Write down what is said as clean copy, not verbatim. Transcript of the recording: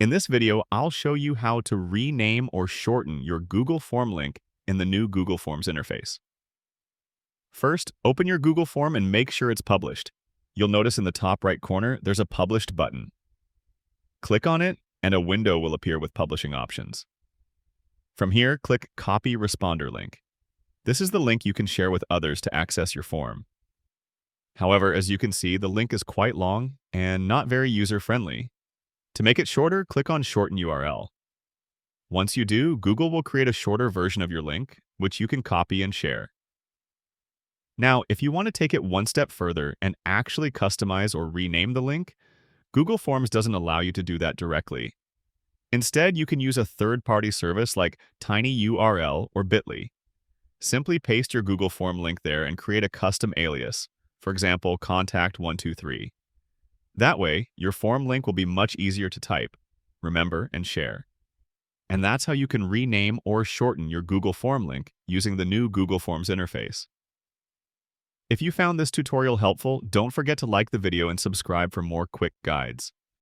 In this video, I'll show you how to rename or shorten your Google Form link in the new Google Forms interface. First, open your Google Form and make sure it's published. You'll notice in the top right corner, there's a Published button. Click on it, and a window will appear with publishing options. From here, click Copy Responder Link. This is the link you can share with others to access your form. However, as you can see, the link is quite long and not very user-friendly. To make it shorter, click on Shorten URL. Once you do, Google will create a shorter version of your link, which you can copy and share. Now, if you want to take it one step further and actually customize or rename the link, Google Forms doesn't allow you to do that directly. Instead, you can use a third-party service like TinyURL or Bitly. Simply paste your Google Form link there and create a custom alias, for example, contact123. That way, your form link will be much easier to type, remember, and share. And that's how you can rename or shorten your Google Form link using the new Google Forms interface. If you found this tutorial helpful, don't forget to like the video and subscribe for more quick guides.